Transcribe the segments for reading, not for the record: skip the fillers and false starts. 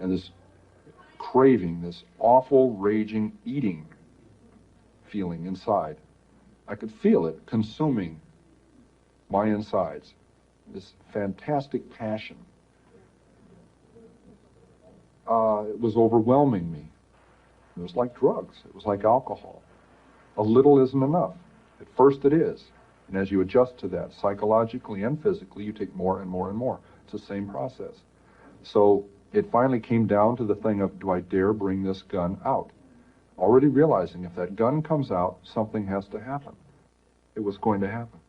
and this craving, this awful, raging, eating feeling inside. I could feel it consuming my insides, this fantastic passion. It was overwhelming me. It was like drugs. It was like alcohol. A little isn't enough. At first it is. And as you adjust to that, psychologically and physically, you take more and more and more. It's the same process. So it finally came down to the thing of, do I dare bring this gun out? Already realizing if that gun comes out, something has to happen. It was going to happen.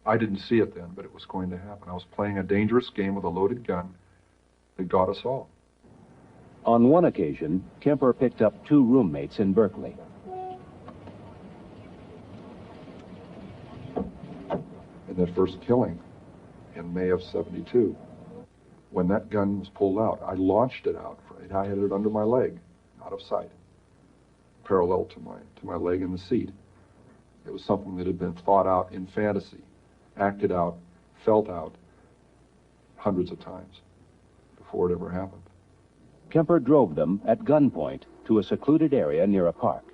I didn't see it then, but it was going to happen. I was playing a dangerous game with a loaded gun that got us all. On one occasion, Kemper picked up 2 roommates in Berkeley. In that first killing in May of '72, when that gun was pulled out, I launched it out. I had it under my leg, out of sight, parallel to my leg in the seat. It was something that had been thought out in fantasy, acted out, felt out hundreds of times before it ever happened. Kemper drove them at gunpoint to a secluded area near a park.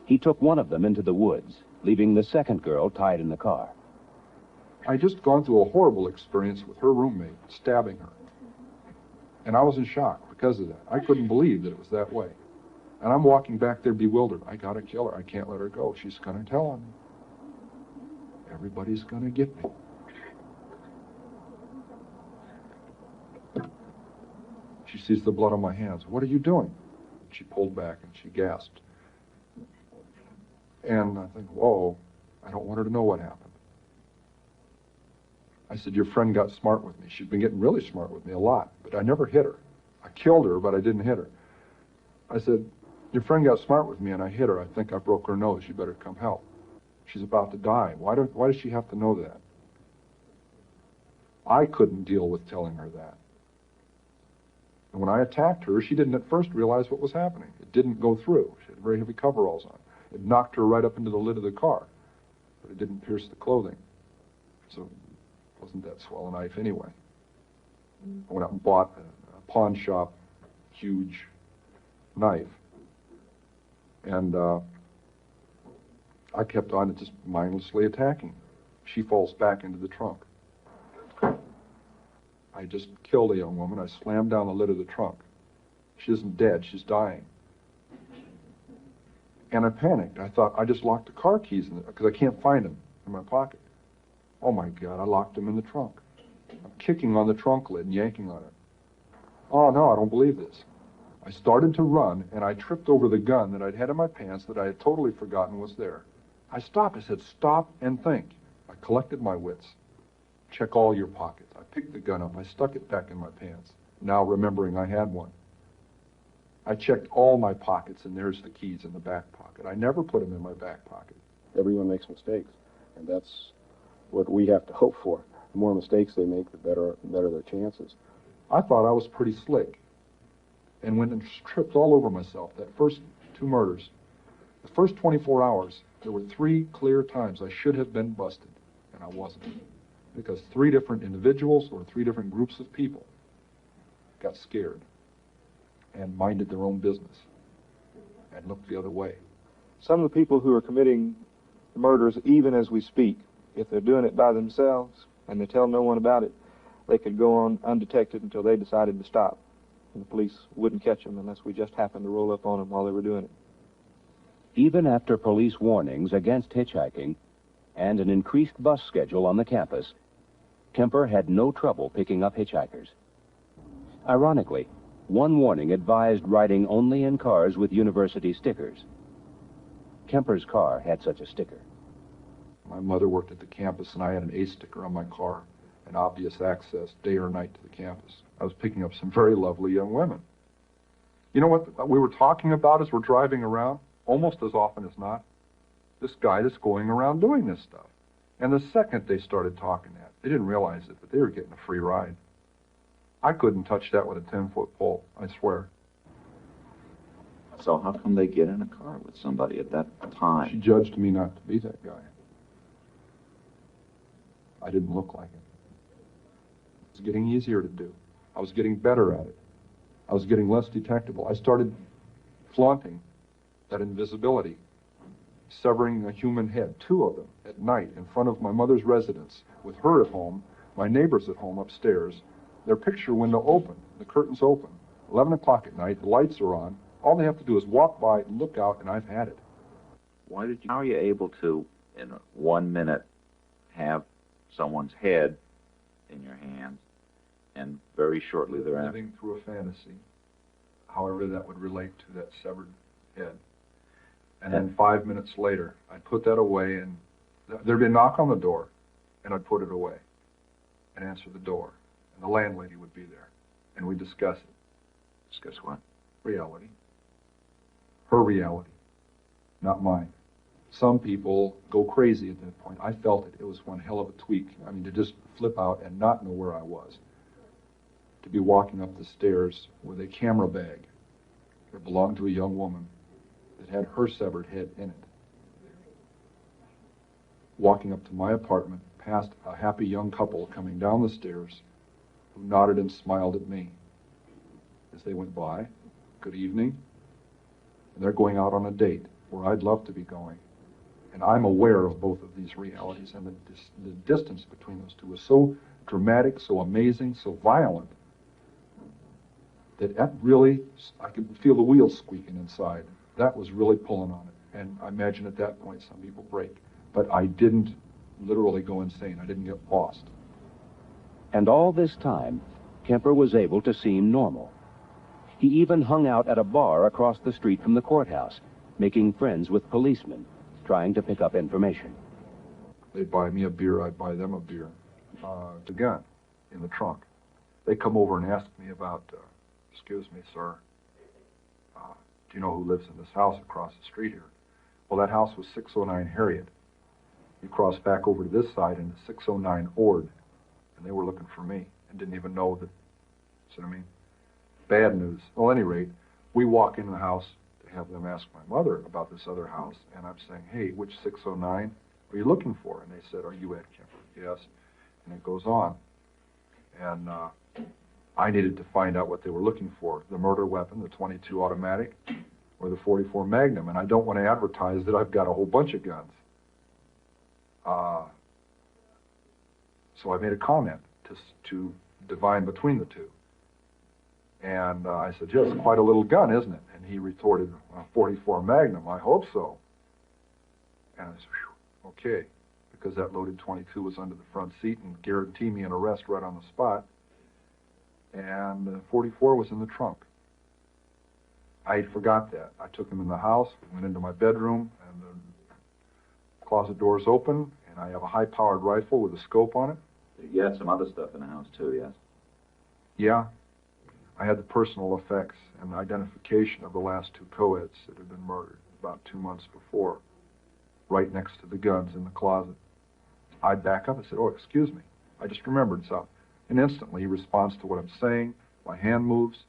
He took one of them into the woods, leaving the second girl tied in the car. I just gone through a horrible experience with her roommate, stabbing her. And I was in shock because of that. I couldn't believe that it was that way. And I'm walking back there bewildered. I gotta kill her. I can't let her go. She's gonna tell on me. Everybody's gonna get me. She sees the blood on my hands. What are you doing? She pulled back and she gasped. And I think, whoa, I don't want her to know what happened. I said, your friend got smart with me. She'd been getting really smart with me a lot, but I never hit her. I killed her, but I didn't hit her. I said, your friend got smart with me and I hit her. I think I broke her nose. You better come help. She's about to die. Why does she have to know that? I couldn't deal with telling her that. And when I attacked her, she didn't at first realize what was happening. It didn't go through. She had very heavy coveralls on. It knocked her right up into the lid of the car, but it didn't pierce the clothing. So it wasn't that swell a knife anyway. I went out and bought a pawn shop, huge knife. And I kept on just mindlessly attacking. She falls back into the trunk. I just killed a young woman. I slammed down the lid of the trunk. She isn't dead. She's dying. And I panicked. I thought, I just locked the car keys in there because I can't find them in my pocket. Oh, my God, I locked them in the trunk. I'm kicking on the trunk lid and yanking on it. Oh, no, I don't believe this. I started to run, and I tripped over the gun that I'd had in my pants that I had totally forgotten was there. I stopped. I said, stop and think. I collected my wits. Check all your pockets. I picked the gun up. I stuck it back in my pants, now remembering I had one. I checked all my pockets, and there's the keys in the back pocket. I never put them in my back pocket. Everyone makes mistakes, and that's what we have to hope for. The more mistakes they make, the better their chances. I thought I was pretty slick, and went and tripped all over myself. That first 2 murders, the first 24 hours, there were 3 clear times I should have been busted, and I wasn't. Because 3 different individuals or 3 different groups of people got scared and minded their own business and looked the other way. Some of the people who are committing murders, even as we speak, if they're doing it by themselves and they tell no one about it, they could go on undetected until they decided to stop. And the police wouldn't catch them unless we just happened to roll up on them while they were doing it. Even after police warnings against hitchhiking and an increased bus schedule on the campus, Kemper had no trouble picking up hitchhikers. Ironically, one warning advised riding only in cars with university stickers. Kemper's car had such a sticker. My mother worked at the campus, and I had an A sticker on my car, an obvious access, day or night, to the campus. I was picking up some very lovely young women. You know what we were talking about as we're driving around? Almost as often as not, this guy that's going around doing this stuff. And the second they started talking that, they didn't realize it, but they were getting a free ride. I couldn't touch that with a 10-foot pole, I swear. So how come they get in a car with somebody at that time? She judged me not to be that guy. I didn't look like it. It was getting easier to do. I was getting better at it. I was getting less detectable. I started flaunting that invisibility, severing a human head, 2 of them, at night in front of my mother's residence, with her at home, my neighbors at home upstairs, their picture window open, the curtains open, 11 o'clock at night, the lights are on. All they have to do is walk by and look out, and I've had it. How are you able to, in 1 minute, have someone's head in your hands, and very shortly thereafter? Living through a fantasy, however that would relate to that severed head. And then 5 minutes later, I'd put that away, and there'd be a knock on the door, and I'd put it away and answer the door. And the landlady would be there, and we'd discuss it. Discuss what? Reality. Her reality, not mine. Some people go crazy at that point. I felt it. It was one hell of a tweak. I mean, to just flip out and not know where I was. To be walking up the stairs with a camera bag that belonged to a young woman that had her severed head in it. Walking up to my apartment, past a happy young couple coming down the stairs who nodded and smiled at me as they went by. Good evening. And they're going out on a date where I'd love to be going. And I'm aware of both of these realities, and the distance between those two is so dramatic, so amazing, so violent, that really, I could feel the wheels squeaking inside. That was really pulling on it. And I imagine at that point some people break. But I didn't literally go insane. I didn't get lost. And all this time, Kemper was able to seem normal. He even hung out at a bar across the street from the courthouse, making friends with policemen, trying to pick up information. They'd buy me a beer, I'd buy them a beer. The gun in the trunk. They come over and ask me about, excuse me, sir, do you know who lives in this house across the street here? Well, that house was 609 Harriet. You cross back over to this side into 609 Ord, and they were looking for me and didn't even know that, see what I mean? Bad news. Well, at any rate, we walk into the house to have them ask my mother about this other house, and I'm saying, hey, which 609 are you looking for? And they said, are you Ed Kemper? Yes. And it goes on. And I needed to find out what they were looking for, the murder weapon, the .22 automatic, or the .44 Magnum, and I don't want to advertise that I've got a whole bunch of guns. So I made a comment to divine between the two. And I said, yes, quite a little gun, isn't it? And he retorted, a .44 Magnum, I hope so. And I said, whew, okay, because that loaded .22 was under the front seat and guaranteed me an arrest right on the spot. And the .44 was in the trunk. I forgot that. I took him in the house, went into my bedroom, and the closet door's open, and I have a high-powered rifle with a scope on it. You had some other stuff in the house, too, yes? Yeah. I had the personal effects and identification of the last 2 co-eds that had been murdered about 2 months before, right next to the guns in the closet. I'd back up and said, oh, excuse me. I just remembered something. And instantly he responds to what I'm saying. My hand moves.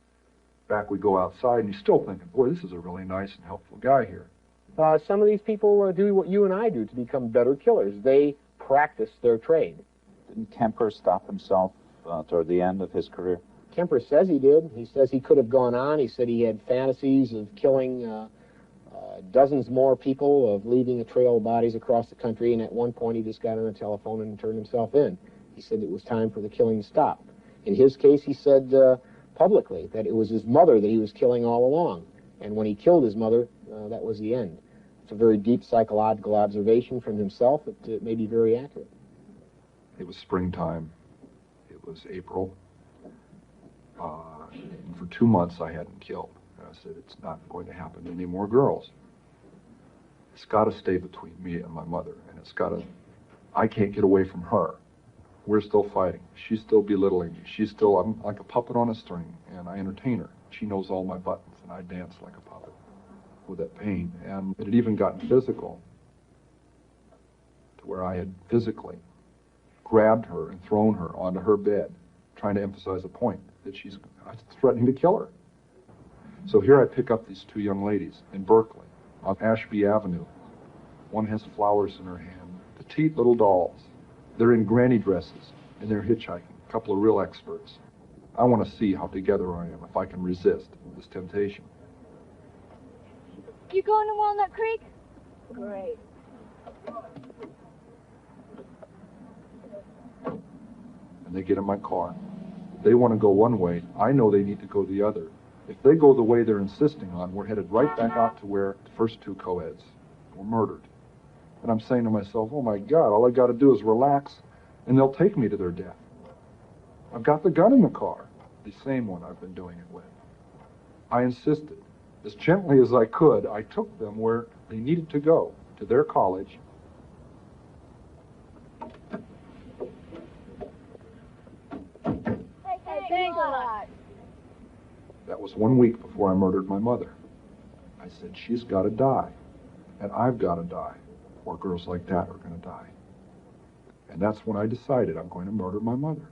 Back we go outside, and he's still thinking, boy, this is a really nice and helpful guy here. Some of these people do what you and I do to become better killers. They practice their trade. Didn't Kemper stop himself toward the end of his career? Kemper says he did. He says he could have gone on. He said he had fantasies of killing dozens more people, of leaving a trail of bodies across the country, and at one point he just got on the telephone and turned himself in. He said it was time for the killing to stop. In his case, he said publicly that it was his mother that he was killing all along, and when he killed his mother, that was the end. It's a very deep psychological observation from himself. It may be very accurate. It was springtime. It was April. And for 2 months I hadn't killed. And I said, it's not going to happen to any more girls. It's got to stay between me and my mother, and it's got to, I can't get away from her. We're still fighting. She's still belittling me. I'm like a puppet on a string, and I entertain her. She knows all my buttons, and I dance like a puppet with that pain. And it had even gotten physical, to where I had physically grabbed her and thrown her onto her bed, trying to emphasize a point that I was threatening to kill her. So here I pick up these 2 young ladies in Berkeley on Ashby Avenue. One has flowers in her hand, petite little dolls. They're in granny dresses, and they're hitchhiking, a couple of real experts. I want to see how together I am, if I can resist this temptation. You going to Walnut Creek? Great. And they get in my car. They want to go one way. I know they need to go the other. If they go the way they're insisting on, we're headed right back out to where the first two co-eds were murdered. And I'm saying to myself, oh my God, all I got to do is relax and they'll take me to their death. I've got the gun in the car, the same one I've been doing it with. I insisted. As gently as I could, I took them where they needed to go, to their college. Hey, thanks a lot. That was 1 week before I murdered my mother. I said, she's got to die, and I've got to die, or girls like that are going to die. And that's when I decided I'm going to murder my mother.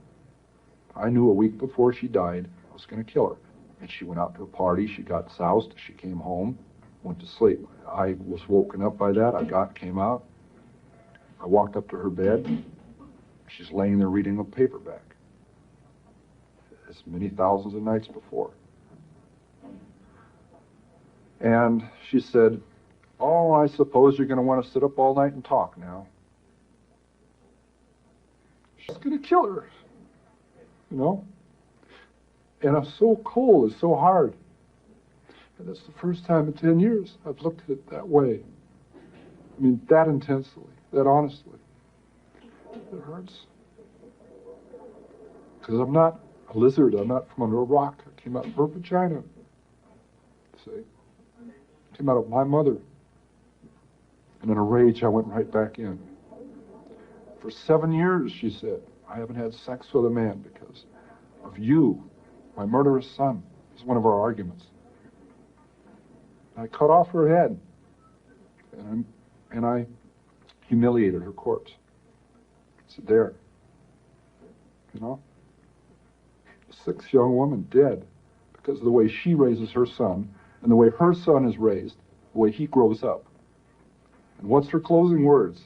I knew a week before she died, I was going to kill her. And she went out to a party, she got soused, she came home, went to sleep. I was woken up by that, came out. I walked up to her bed. She's laying there reading a paperback. As many thousands of nights before. And she said, oh, I suppose you're going to want to sit up all night and talk now. She's going to kill her, you know? And it's so cold, it's so hard. And that's the first time in 10 years I've looked at it that way. I mean, that intensely, that honestly. It hurts. Because I'm not a lizard, I'm not from under a rock. I came out of her vagina. See? Came out of my mother. And in a rage, I went right back in. For 7 years, she said, I haven't had sex with a man because of you, my murderous son. It was one of our arguments. I cut off her head, and I humiliated her corpse. It's there, you know? A 6 young woman dead because of the way she raises her son and the way her son is raised, the way he grows up. And what's her closing words?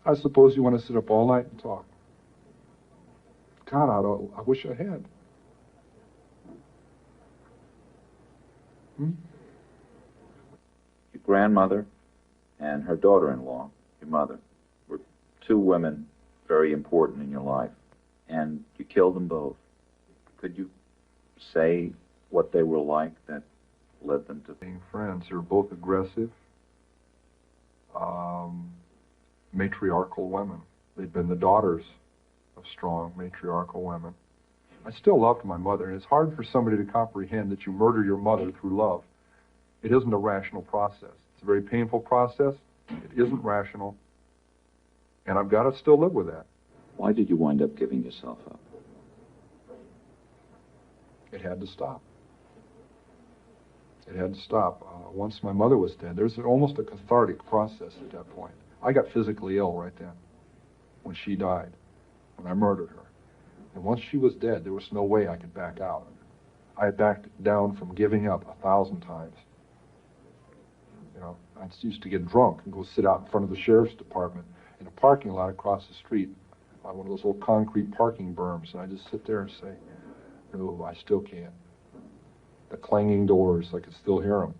I suppose you want to sit up all night and talk. God, I wish I had. Your grandmother and her daughter-in-law, your mother, were two women very important in your life, and you killed them both. Could you say what they were like that led them to Being friends, they were both aggressive, matriarchal women. They'd been the daughters of strong matriarchal women. I still loved my mother, and it's hard for somebody to comprehend that you murder your mother through love. It isn't a rational process. It's a very painful process. It isn't rational, and I've got to still live with that. Why did you wind up giving yourself up? It had to stop. It had to stop. Once my mother was dead, there's almost a cathartic process at that point. I got physically ill right then, when she died, when I murdered her. And once she was dead, there was no way I could back out. I had backed down from giving up 1,000 times. You know, I used to get drunk and go sit out in front of the sheriff's department in a parking lot across the street on one of those old concrete parking berms, and I just sit there and say, no, I still can't. The clanging doors, I could still hear them.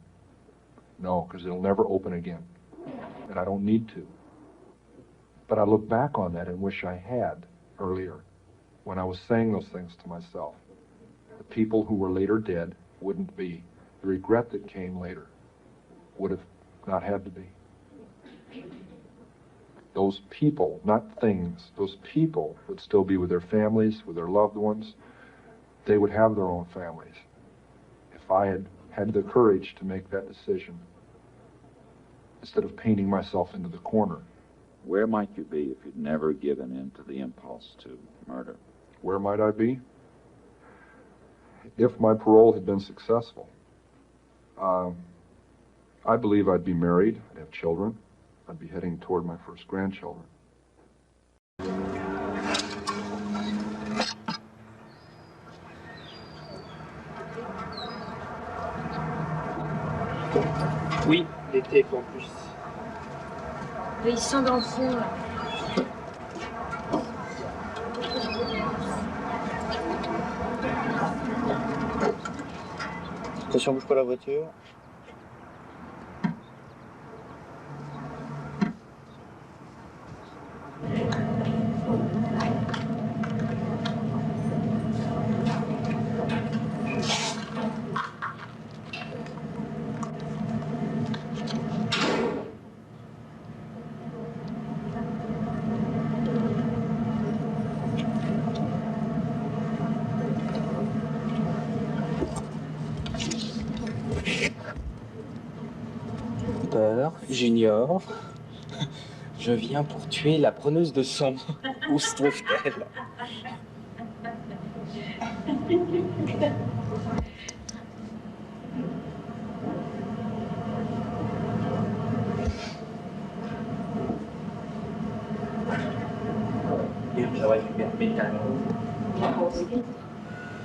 No, because it'll never open again, and I don't need to. But I look back on that and wish I had earlier, when I was saying those things to myself. The people who were later dead wouldn't be. The regret that came later would have not had to be. Those people, not things, those people would still be with their families, with their loved ones. They would have their own families. If I had had the courage to make that decision, instead of painting myself into the corner. Where might you be if you'd never given in to the impulse to murder? Where might I be? If my parole had been successful, I believe I'd be married, I'd have children, I'd be heading toward my first grandchildren. Oui, l'été en plus. Ils sont dans le fond, là. Attention, bouge pas la voiture. Peur, Junior. Je viens pour tuer la preneuse de sang. Où se trouve-t-elle? J'aurais dû bien métal.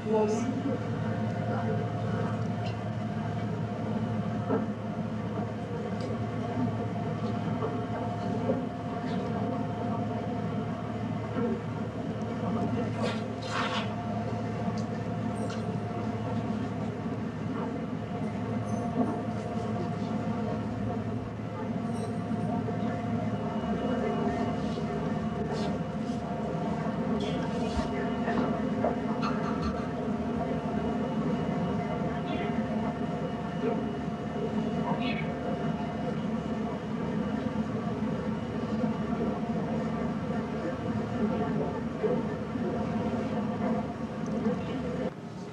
Moi aussi.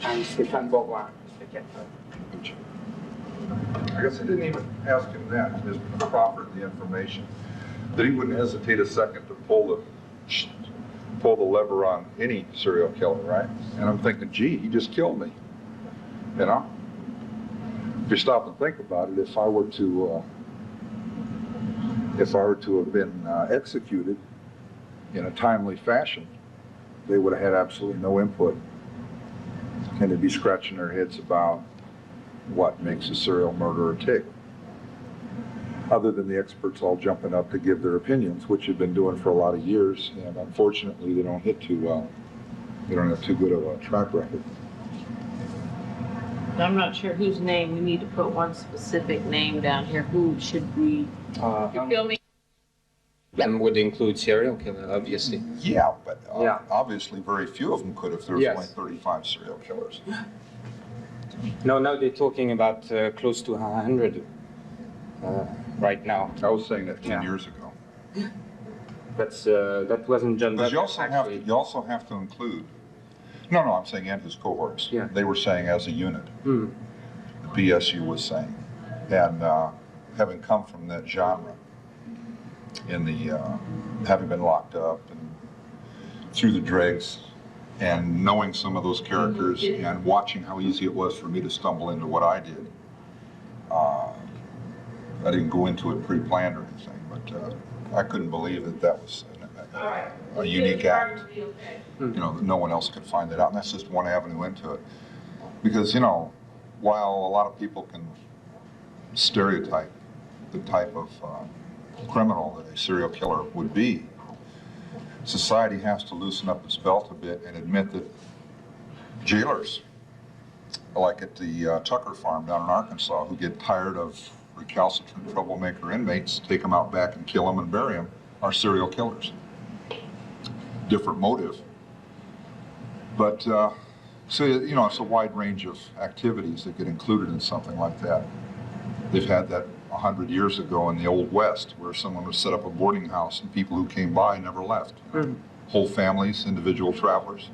I'm Stéphane Bourgoin, Mr. Kemper. I guess I didn't even ask him that, just proffered the information, that he wouldn't hesitate a second to pull the lever on any serial killer, right? And I'm thinking, gee, he just killed me, you know? If you stop and think about it, if I were to have been executed in a timely fashion, they would have had absolutely no input. And they'd be scratching their heads about what makes a serial murderer tick, other than the experts all jumping up to give their opinions, which have been doing for a lot of years, and unfortunately they don't hit too well. They don't have too good of a track record. I'm not sure whose name. We need to put one specific name down here. Who should we? You feel me? That would include serial killer, obviously. Yeah, but Yeah. obviously very few of them could if there's Yes. only 35 serial killers. No, now they're talking about close to 100 right now. I was saying that 10 Yeah. years ago. That wasn't John But Douglas, you also have to include, no, I'm saying and his cohorts. Yeah. They were saying as a unit. Hmm. The PSU was saying. And having come from that genre, in the having been locked up and through the dregs, and knowing some of those characters and watching how easy it was for me to stumble into what I did. I didn't go into it pre-planned or anything, but I couldn't believe that was a unique act. You know, that no one else could find that out, and that's just one avenue into it. Because, you know, while a lot of people can stereotype the type of criminal that a serial killer would be, society has to loosen up its belt a bit and admit that jailers, like at the Tucker farm down in Arkansas, who get tired of recalcitrant troublemaker inmates, take them out back and kill them and bury them, are serial killers. Different motive. But, so, you know, it's a wide range of activities that get included in something like that. They've had that 100 years ago in the Old West, where someone would set up a boarding house and people who came by never left. Whole families, individual travelers,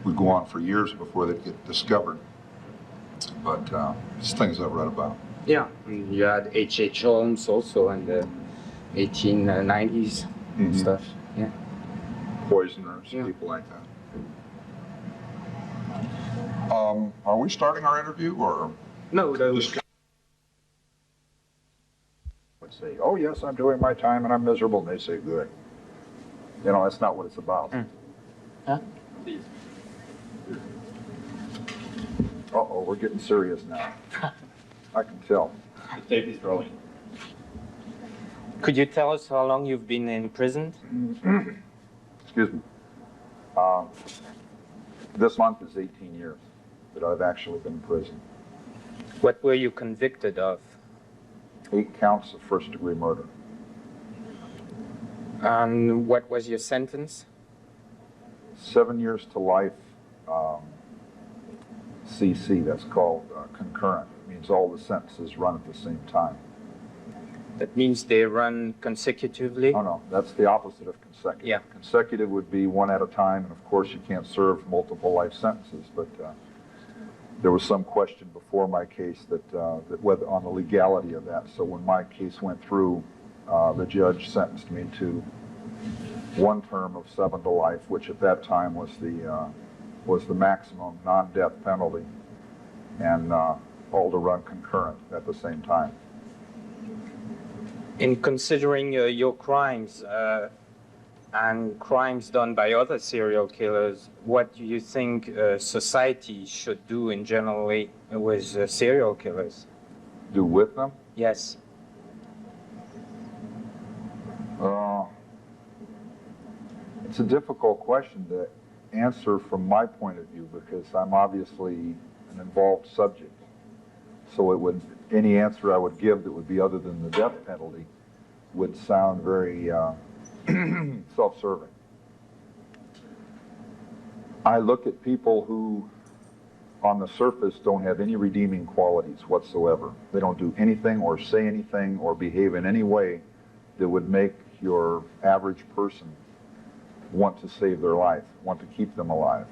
would go on for years before they'd get discovered. But it's things I've read about. Yeah, you had H.H. Holmes also in the 1890s stuff. Yeah. Poisoners, Yeah. people like that. Are we starting our interview, or? No, Just would say, oh yes, I'm doing my time and I'm miserable, and they say, good. You know, that's not what it's about. Huh? Uh-oh, we're getting serious now. I can tell. The tape is rolling. Could you tell us how long you've been in prison? Excuse me. This month is 18 years. that I've actually been in prison. What were you convicted of? 8 counts of first-degree murder. And what was your sentence? 7 years to life, CC, that's called concurrent. It means all the sentences run at the same time. That means they run consecutively? Oh, no, that's the opposite of consecutive. Yeah. Consecutive would be one at a time, and of course you can't serve multiple life sentences, but there was some question before my case that whether on the legality of that. So when my case went through, the judge sentenced me to 1 term of 7 to life, which at that time was the maximum non-death penalty, and all to run concurrent at the same time. In considering your crimes and crimes done by other serial killers, what do you think society should do in generally with serial killers? Do with them? Yes. It's a difficult question to answer from my point of view because I'm obviously an involved subject. So any answer I would give that would be other than the death penalty would sound very self-serving. I look at people who on the surface don't have any redeeming qualities whatsoever. They don't do anything or say anything or behave in any way that would make your average person want to save their life, want to keep them alive,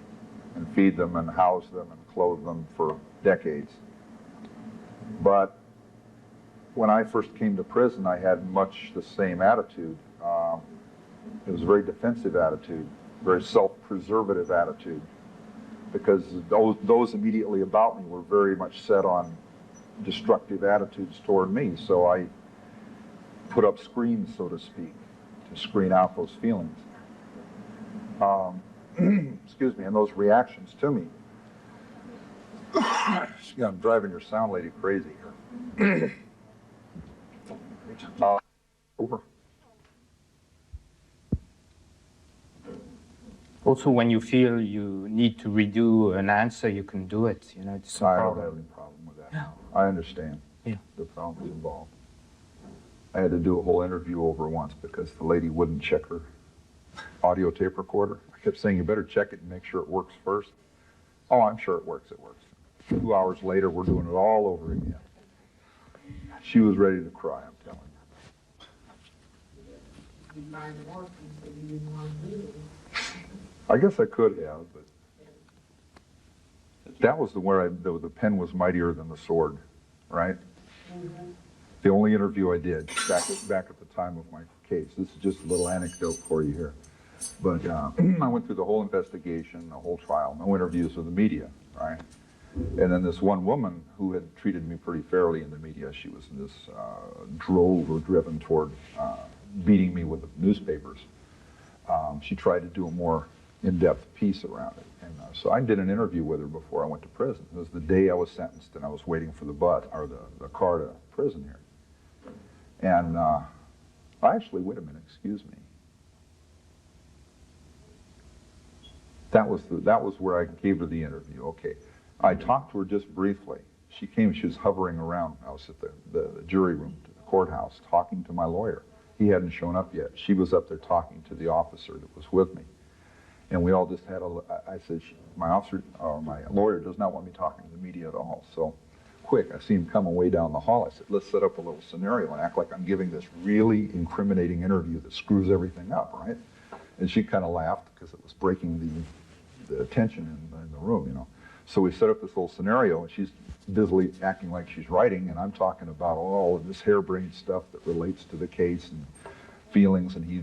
and feed them and house them and clothe them for decades. But when I first came to prison, I had much the same attitude. It was a very defensive attitude, very self-preservative attitude, because those immediately about me were very much set on destructive attitudes toward me. So I put up screens, so to speak, to screen out those feelings. Excuse me, and those reactions to me. I'm driving your sound lady crazy here. Over. Also, when you feel you need to redo an answer, you can do it. You know, it's no I problem. don't have any problem with that. Yeah. I understand Yeah. the problems involved. I had to do a whole interview over once because the lady wouldn't check her audio tape recorder. I kept saying, you better check it and make sure it works first. Oh, I'm sure it works, it works. 2 hours later, we're doing it all over again. She was ready to cry, I'm telling you. I guess I could have, but that was where the pen was mightier than the sword, right? The only interview I did back at the time of my case. This is just a little anecdote for you here. But I went through the whole investigation, the whole trial, no interviews with the media, right? And then this one woman who had treated me pretty fairly in the media, she was in this drove or driven toward beating me with the newspapers. She tried to do a more in-depth piece around it. And so I did an interview with her before I went to prison. It was the day I was sentenced and I was waiting for the car to prison here. And actually, wait a minute, excuse me. That was where I gave her the interview. Okay, I talked to her just briefly. She came. She was hovering around. I was at the jury room, to the courthouse, talking to my lawyer. He hadn't shown up yet. She was up there talking to the officer that was with me, and we all just had I said, my lawyer does not want me talking to the media at all. So, quick, I see him coming way down the hall. I said, let's set up a little scenario and act like I'm giving this really incriminating interview that screws everything up, right? And she kind of laughed because it was breaking the tension in the room, you know. So we set up this little scenario, and she's busily acting like she's writing, and I'm talking about all of this harebrained stuff that relates to the case and feelings, and he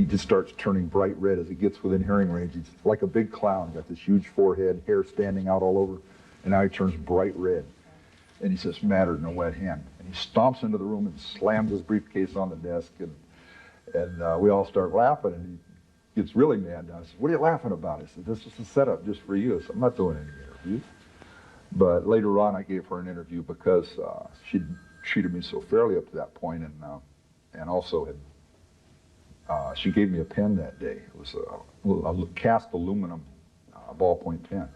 just starts turning bright red as he gets within hearing range. He's like a big clown, got this huge forehead, hair standing out all over, and now he turns bright red. And he says, "Mattered in a wet hen." And he stomps into the room and slams his briefcase on the desk, and we all start laughing, and he gets really mad. I said, "What are you laughing about?" I said, "This is a setup just for you." I said, "I'm not doing any interviews." But later on, I gave her an interview because she'd treated me so fairly up to that point, and also had she gave me a pen that day. It was a cast aluminum ballpoint pen,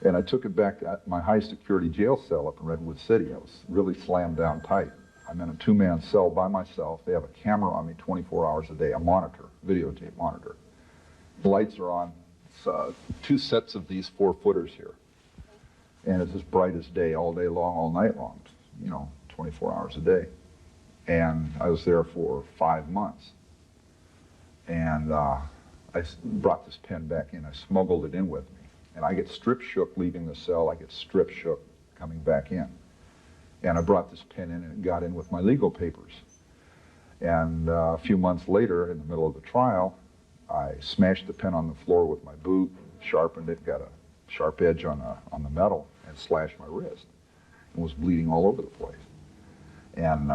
And I took it back to my high security jail cell up in Redwood City. I was really slammed down tight. I'm in a two-man cell by myself. They have a camera on me 24 hours a day, a monitor, videotape monitor. The lights are on. It's 2 sets of these 4-footers here. And it's as bright as day, all day long, all night long, 24 hours a day. And I was there for 5 months. And I brought this pen back in. I smuggled it in with me. And I get strip shook leaving the cell. I get strip shook coming back in. And I brought this pen in and it got in with my legal papers. And a few months later, in the middle of the trial, I smashed the pen on the floor with my boot, sharpened it, got a sharp edge on the metal, and slashed my wrist. And was bleeding all over the place. And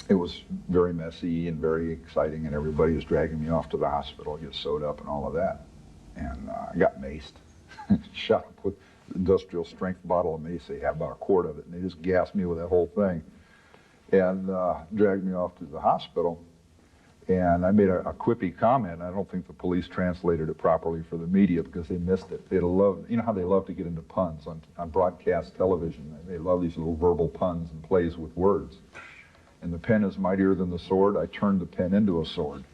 it was very messy and very exciting, and everybody was dragging me off to the hospital, get sewed up and all of that. And I got maced, shot up with industrial strength bottle of mace. They had about a quart of it, and they just gassed me with that whole thing. And dragged me off to the hospital. And I made a quippy comment. I don't think the police translated it properly for the media because they missed it. They love, you know how they love to get into puns on broadcast television. They love these little verbal puns and plays with words. And the pen is mightier than the sword. I turned the pen into a sword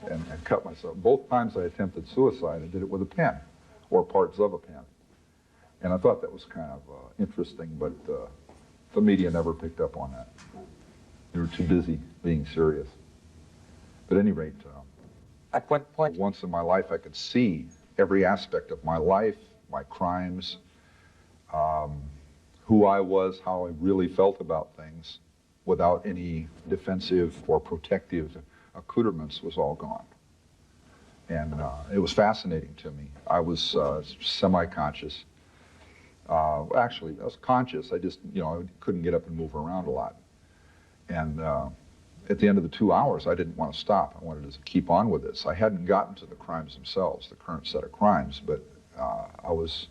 and cut myself. Both times I attempted suicide, I did it with a pen or parts of a pen. And I thought that was kind of interesting, but the media never picked up on that. They were too busy being serious. But at any rate, at what point? Once in my life I could see every aspect of my life, my crimes, who I was, how I really felt about things, without any defensive or protective accoutrements was all gone. And it was fascinating to me. I was semi-conscious. Actually, I was conscious. I just, I couldn't get up and move around a lot. And at the end of the 2 hours, I didn't want to stop. I wanted to keep on with this. I hadn't gotten to the crimes themselves, the current set of crimes, but I was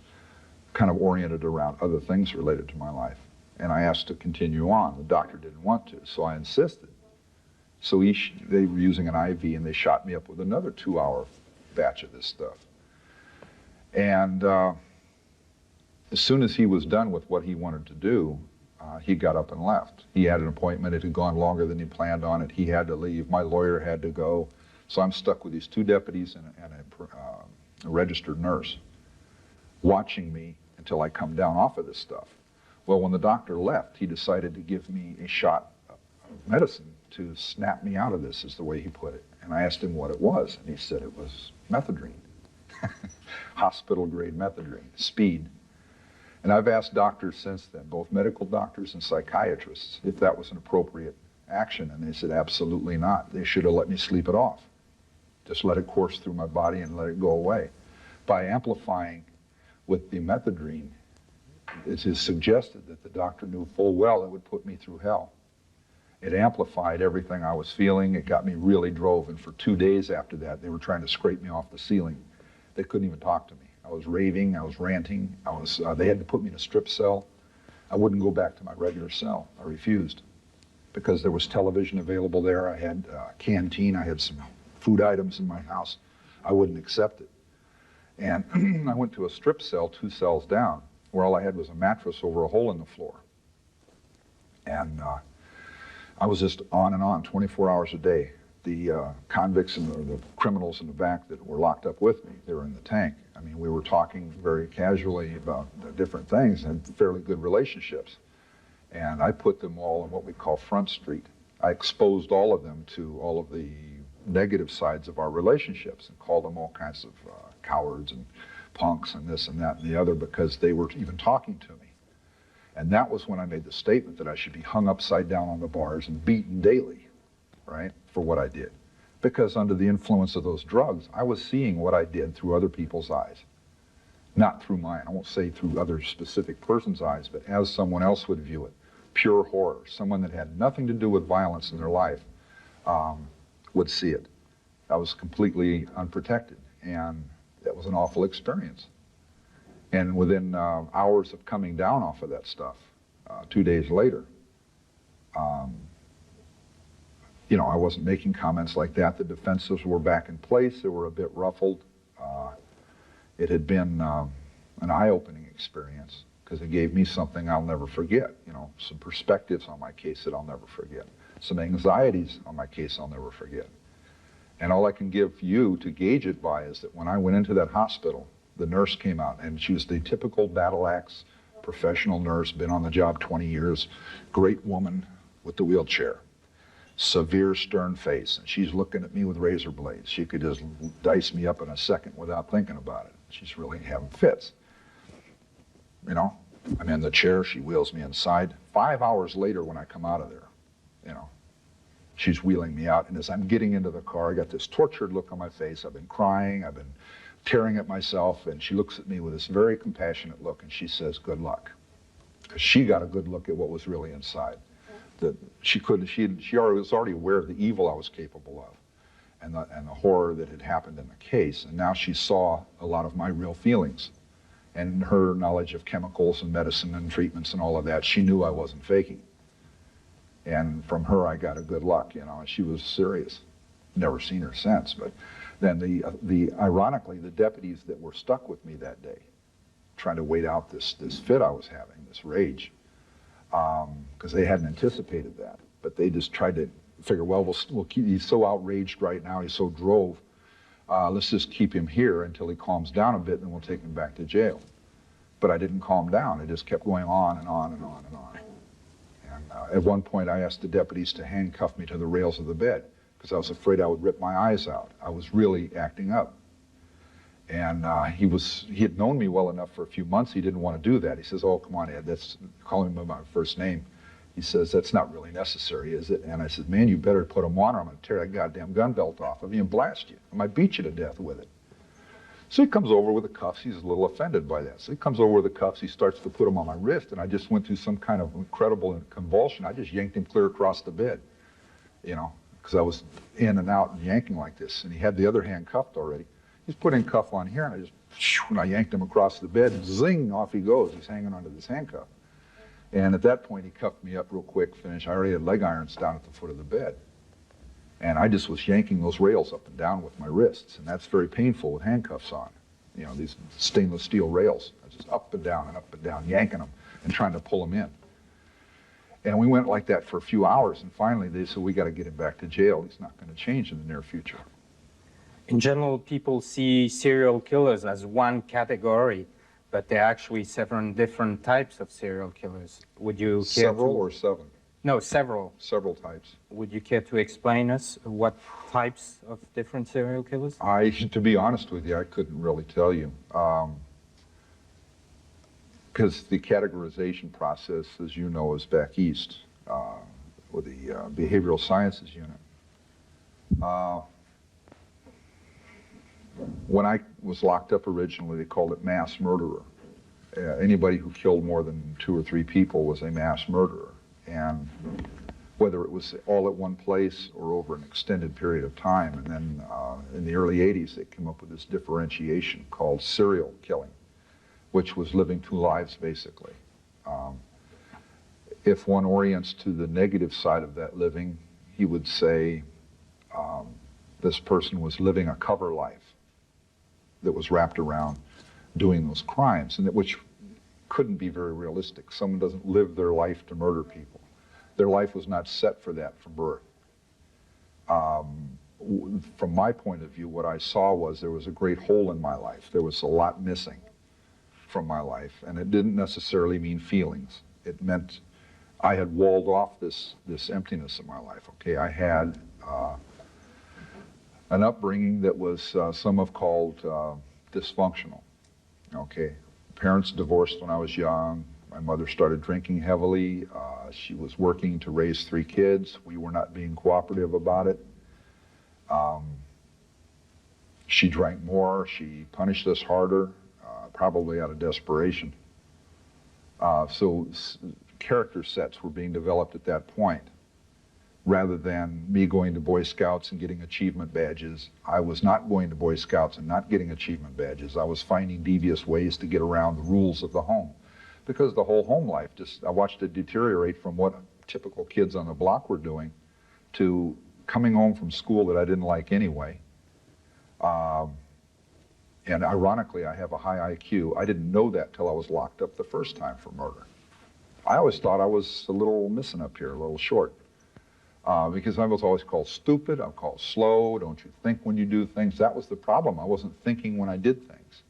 kind of oriented around other things related to my life. And I asked to continue on. The doctor didn't want to, so I insisted. So they were using an IV, and they shot me up with another 2-hour batch of this stuff. And as soon as he was done with what he wanted to do, he got up and left. He had an appointment. It had gone longer than he planned on it. He had to leave. My lawyer had to go. So I'm stuck with these 2 deputies and a registered nurse watching me until I come down off of this stuff. Well, when the doctor left, he decided to give me a shot of medicine to snap me out of this, is the way he put it. And I asked him what it was, and he said it was methadone. Hospital-grade methadone, speed. And I've asked doctors since then, both medical doctors and psychiatrists, if that was an appropriate action, and they said absolutely not. They should have let me sleep it off. Just let it course through my body and let it go away. By amplifying with the methadone, it is suggested that the doctor knew full well it would put me through hell. It amplified everything I was feeling. It got me really drove, and for 2 days after that, they were trying to scrape me off the ceiling. They couldn't even talk to me. I was raving, I was ranting, they had to put me in a strip cell. I wouldn't go back to my regular cell. I refused because there was television available there. I had a canteen, I had some food items in my house. I wouldn't accept it. And I went to a strip cell 2 cells down where all I had was a mattress over a hole in the floor. And I was just on and on, 24 hours a day. The convicts and the criminals in the back that were locked up with me, they were in the tank. I mean, we were talking very casually about different things and fairly good relationships. And I put them all on what we call Front Street. I exposed all of them to all of the negative sides of our relationships and called them all kinds of cowards and punks and this and that and the other because they were even talking to me. And that was when I made the statement that I should be hung upside down on the bars and beaten daily, right, for what I did. Because under the influence of those drugs, I was seeing what I did through other people's eyes. Not through mine. I won't say through other specific person's eyes, but as someone else would view it. Pure horror. Someone that had nothing to do with violence in their life would see it. I was completely unprotected, and that was an awful experience. And within hours of coming down off of that stuff, 2 days later, I wasn't making comments like that. The defenses were back in place. They were a bit ruffled. It had been, an eye-opening experience, because it gave me something I'll never forget, you know, some perspectives on my case that I'll never forget, some anxieties on my case I'll never forget. And all I can give you to gauge it by is that when I went into that hospital, the nurse came out, and she was the typical battle axe professional nurse, been on the job 20 years, great woman with the wheelchair, severe stern face, and she's looking at me with razor blades. She could just dice me up in a second without thinking about it. She's really having fits. You know, I'm in the chair, she wheels me inside. 5 hours later when I come out of there, you know, she's wheeling me out, and as I'm getting into the car, I got this tortured look on my face. I've been crying, I've been tearing at myself, and she looks at me with this very compassionate look, and she says, "Good luck." Because she got a good look at what was really inside. That she was already aware of the evil I was capable of, and the horror that had happened in the case, and now she saw a lot of my real feelings. And her knowledge of chemicals and medicine and treatments and all of that, she knew I wasn't faking. And from her, I got a good luck, you know, and she was serious. Never seen her since, but then ironically, the deputies that were stuck with me that day, trying to wait out this fit I was having, this rage, because they hadn't anticipated that, but they just tried to figure, well, we'll keep, he's so outraged right now, he's so drove, let's just keep him here until he calms down a bit, and then we'll take him back to jail. But I didn't calm down. It just kept going on and on and on and on. And at one point, I asked the deputies to handcuff me to the rails of the bed because I was afraid I would rip my eyes out. I was really acting up. And he had known me well enough for a few months. He didn't want to do that. He says, "Oh, come on, Ed, that's calling him by my first name." He says, "That's not really necessary, is it?" And I said, "Man, you better put them on or I'm going to tear that goddamn gun belt off of you and blast you. I might beat you to death with it." So he comes over with the cuffs. He's a little offended by that. So he comes over with the cuffs. He starts to put them on my wrist, and I just went through some kind of incredible convulsion. I just yanked him clear across the bed, you know, because I was in and out and yanking like this. And he had the other hand cuffed already. He's putting cuff on here, and I yanked him across the bed, and zing, off he goes. He's hanging onto this handcuff. And at that point, he cuffed me up real quick, finished. I already had leg irons down at the foot of the bed. And I just was yanking those rails up and down with my wrists, and that's very painful with handcuffs on. You know, these stainless steel rails. I was just up and down, yanking them and trying to pull them in. And we went like that for a few hours, and finally they said, "We got to get him back to jail. He's not going to change in the near future." In general, people see serial killers as one category, but there are actually 7 different types of serial killers. Would you care Several to... or 7? No, several. Several types. Would you care to explain us what types of different serial killers? To be honest with you, I couldn't really tell you. Because the categorization process, as you know, is back east with the behavioral sciences unit. When I was locked up originally, they called it mass murderer. Anybody who killed more than 2 or 3 people was a mass murderer. And whether it was all at one place or over an extended period of time. And then in the early 80s, they came up with this differentiation called serial killing, which was living 2 lives, basically. If one orients to the negative side of that living, he would say this person was living a cover life that was wrapped around doing those crimes, and which couldn't be very realistic. Someone doesn't live their life to murder people. Their life was not set for that from birth. From my point of view, what I saw was there was a great hole in my life. There was a lot missing from my life, and it didn't necessarily mean feelings. It meant I had walled off this emptiness in my life. Okay, I had an upbringing that was some have called dysfunctional. Okay, parents divorced when I was young. My mother started drinking heavily. She was working to raise 3 kids. We were not being cooperative about it. She drank more. She punished us harder, probably out of desperation. So character sets were being developed at that point. Rather than me going to Boy Scouts and getting achievement badges, I was not going to Boy Scouts and not getting achievement badges. I was finding devious ways to get around the rules of the home. Because the whole home life, I watched it deteriorate from what typical kids on the block were doing to coming home from school that I didn't like anyway, And ironically, I have a high IQ. I didn't know that till I was locked up the first time for murder. I always thought I was a little missing up here, a little short. Because I was always called stupid, I'm called slow, don't you think when you do things? That was the problem. I wasn't thinking when I did things.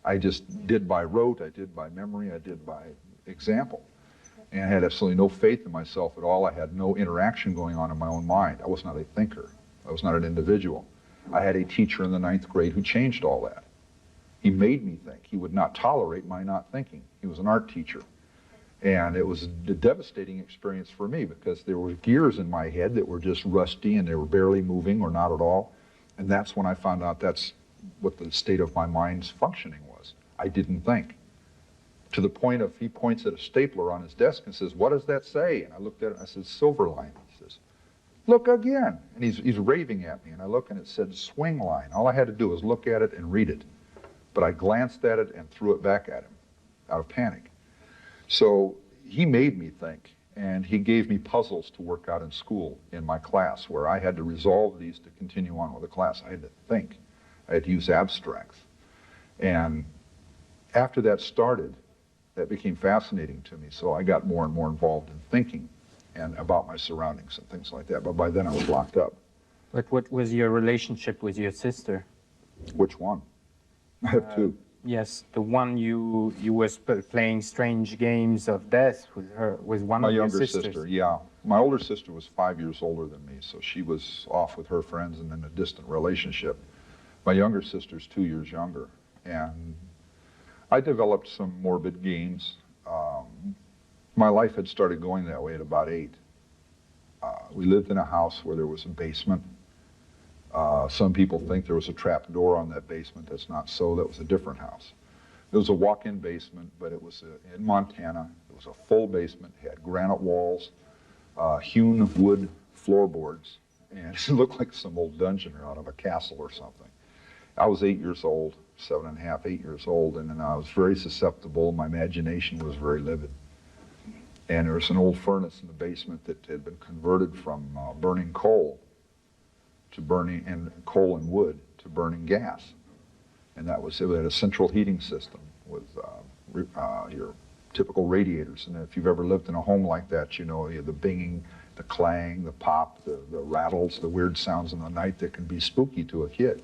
I just did by rote, I did by memory, I did by example. And I had absolutely no faith in myself at all. I had no interaction going on in my own mind. I was not a thinker. I was not an individual. I had a teacher in the 9th grade who changed all that. He made me think. He would not tolerate my not thinking. He was an art teacher. And it was a devastating experience for me because there were gears in my head that were just rusty and they were barely moving or not at all. And that's when I found out that's what the state of my mind's functioning was. I didn't think. To the point of he points at a stapler on his desk and says, "What does that say?" And I looked at it and I said, "Silver line." He says, "Look again." And he's raving at me. And I look and it said swing line. All I had to do was look at it and read it. But I glanced at it and threw it back at him out of panic. So he made me think, and he gave me puzzles to work out in school in my class where I had to resolve these to continue on with the class. I had to think. I had to use abstracts. And after that started, that became fascinating to me. So I got more and more involved in thinking and about my surroundings and things like that. But by then I was locked up. But what was your relationship with your sister? Which one? I have two. Yes, the one you was playing strange games of death with her, with one of your sisters. My younger sister, yeah. My older sister was 5 years older than me, so she was off with her friends and in a distant relationship. My younger sister's 2 years younger, and I developed some morbid games. My life had started going that way at about 8. We lived in a house where there was a basement. Some people think there was a trap door on that basement. That's not so. That was a different house. It was a walk-in basement, but it was in Montana. It was a full basement. It had granite walls, hewn wood floorboards, and it looked like some old dungeon or out of a castle or something. I was 8 years old, 7 and a half, 8 years old, and I was very susceptible. My imagination was very livid. And there was an old furnace in the basement that had been converted from burning coal to burning coal and wood to burning gas. And that was, it had a central heating system with your typical radiators. And if you've ever lived in a home like that, you know the binging, the clang, the pop, the rattles, the weird sounds in the night that can be spooky to a kid.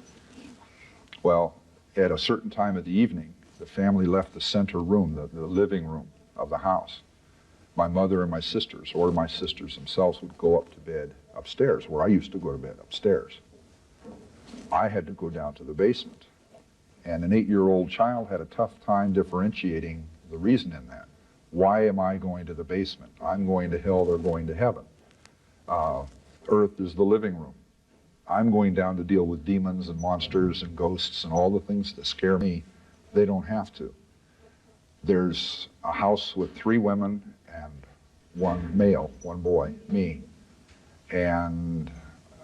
Well, at a certain time of the evening, the family left the center room, the living room of the house. My mother and my sisters, or my sisters themselves, would go up to bed upstairs, where I used to go to bed, upstairs. I had to go down to the basement. And an 8-year-old child had a tough time differentiating the reason in that. Why am I going to the basement? I'm going to hell, they're going to heaven. Earth is the living room. I'm going down to deal with demons and monsters and ghosts and all the things that scare me. They don't have to. There's a house with 3 women and 1 male, 1 boy, me. And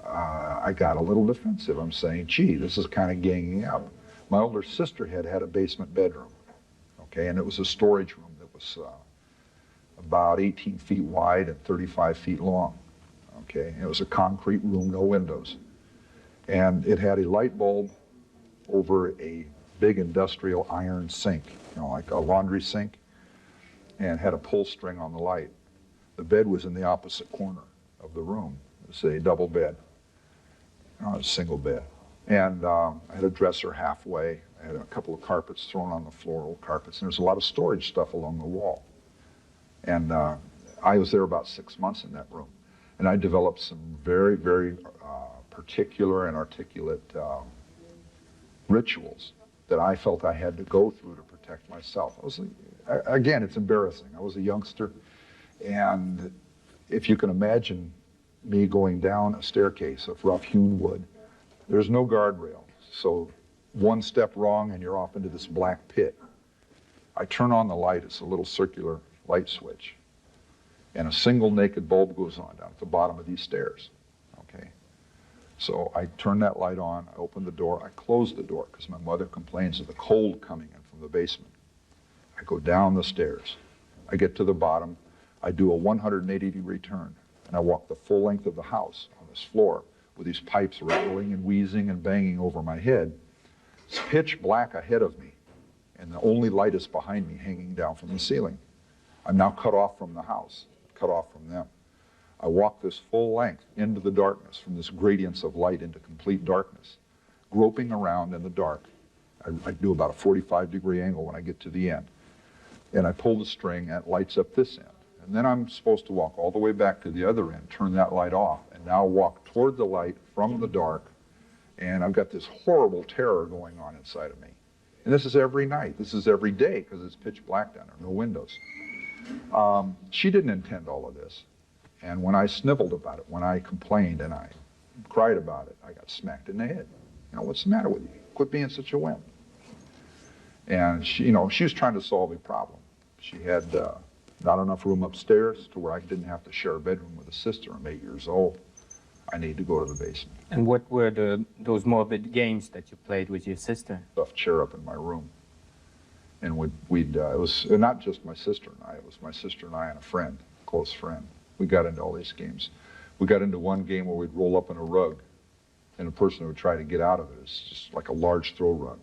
I got a little defensive. I'm saying, gee, this is kind of ganging up. My older sister had a basement bedroom, okay, and it was a storage room that was about 18 feet wide and 35 feet long, okay. It was a concrete room, no windows. And it had a light bulb over a big industrial iron sink, you know, like a laundry sink, and had a pull string on the light. The bed was in the opposite corner of the room. It was a double bed, not a single bed. And I had a dresser halfway. I had a couple of carpets thrown on the floor, old carpets, and there's a lot of storage stuff along the wall. And I was there about 6 months in that room. And I developed some very, very particular and articulate rituals that I felt I had to go through to protect myself. Again, it's embarrassing. I was a youngster, and if you can imagine me going down a staircase of rough-hewn wood, there's no guardrail, so one step wrong and you're off into this black pit. I turn on the light, it's a little circular light switch, and a single naked bulb goes on down at the bottom of these stairs, okay? So I turn that light on, I open the door, I close the door because my mother complains of the cold coming in from the basement. I go down the stairs, I get to the bottom, I do a 180-degree turn, and I walk the full length of the house on this floor with these pipes rattling and wheezing and banging over my head. It's pitch black ahead of me, and the only light is behind me hanging down from the ceiling. I'm now cut off from the house, cut off from them. I walk this full length into the darkness, from this gradients of light into complete darkness, groping around in the dark. I do about a 45-degree angle when I get to the end. And I pull the string and it lights up this end. And then I'm supposed to walk all the way back to the other end, turn that light off, and now walk toward the light from the dark. And I've got this horrible terror going on inside of me. And this is every night. This is every day because it's pitch black down there, no windows. She didn't intend all of this. And when I sniveled about it, when I complained and I cried about it, I got smacked in the head. You know, what's the matter with you? Quit being such a wimp. And she, you know, she was trying to solve a problem. She had not enough room upstairs to where I didn't have to share a bedroom with a sister. I'm 8 years old. I need to go to the basement. And what were those morbid games that you played with your sister? Stuffed chair up in my room. And it was not just my sister and I, it was my sister and I and a friend, a close friend. We got into all these games. We got into one game where we'd roll up in a rug, and the person would try to get out of it. It's just like a large throw rug.